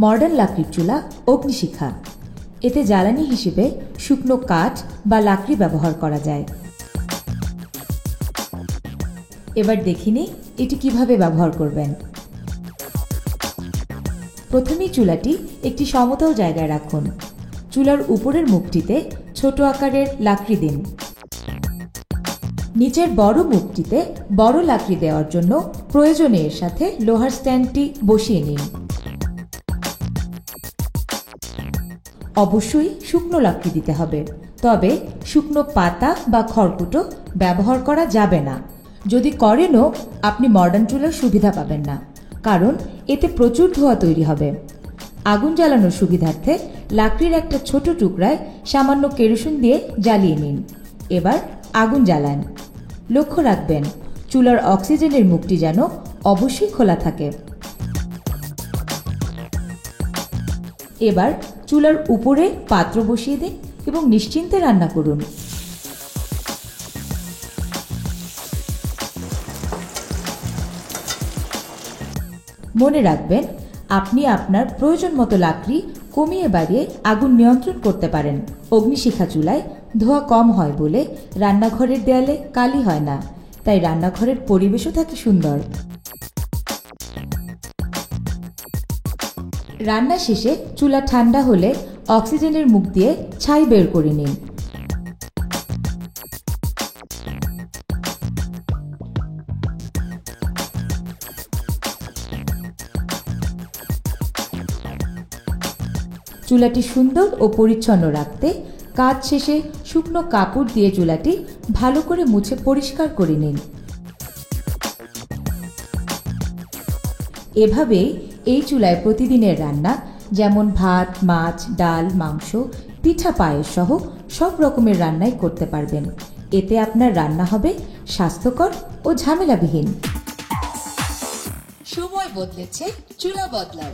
Modern লাকড়ির চুলা অগ্নিশিখা। এতে জ্বালানি হিসেবে শুকনো কাঠ বা লাকড়ি ব্যবহার করা যায়। এবার দেখিনি এটি কিভাবে ব্যবহার করবেন। প্রথমেই চুলাটি একটি সমতল জায়গায় রাখুন। চুলার উপরের মুখটিতে ছোট আকারের লাকড়ি দিন। নিচের বড় মুখটিতে বড় লাকড়ি দেওয়ার জন্য প্রয়োজনে এর সাথে লোহার স্ট্যান্ডটি বসিয়ে নিন। অবশ্যই শুকনো লাকড়ি দিতে হবে, তবে শুকনো পাতা বা খড়কুটো ব্যবহার করা যাবে না। যদি করেনও আপনি মডার্ন চুলার সুবিধা পাবেন না, কারণ এতে প্রচুর ধোঁয়া তৈরি হবে। আগুন জ্বালানোর সুবিধার্থে লাকড়ির একটা ছোট টুকরায় সামান্য কেরোসিন দিয়ে জ্বালিয়ে নিন। এবার আগুন জ্বালান। লক্ষ্য রাখবেন চুলার অক্সিজেনের মুখটি যেন অবশ্যই খোলা থাকে। এবার চুলার উপরে পাত্র বসিয়ে দিন এবং নিশ্চিন্তে রান্না করুন। মনে রাখবেন আপনি আপনার প্রয়োজন মতো লাকড়ি কমিয়ে বাড়িয়ে আগুন নিয়ন্ত্রণ করতে পারেন। অগ্নিশিখা চুলায় ধোঁয়া কম হয় বলে রান্নাঘরের দেয়ালে কালি হয় না, তাই রান্নাঘরের পরিবেশও থাকে সুন্দর। রান্না শেষে চুলা ঠান্ডা হলে অক্সিজেনের মুখ দিয়ে ছাই বের করে নিন। চুলাটি সুন্দর ও পরিচ্ছন্ন রাখতে কাজ শেষে শুকনো কাপড় দিয়ে চুলাটি ভালো করে মুছে পরিষ্কার করে নিন। এভাবেই এই চুলায় প্রতিদিনের রান্না যেমন ভাত, মাছ, ডাল, মাংস, পিঠা, পায়েস সহ সব রকমের রান্নাই করতে পারবেন। এতে আপনার রান্না হবে স্বাস্থ্যকর ও ঝামেলাবিহীন। সময় বদলেছে, চুলা বদলাও।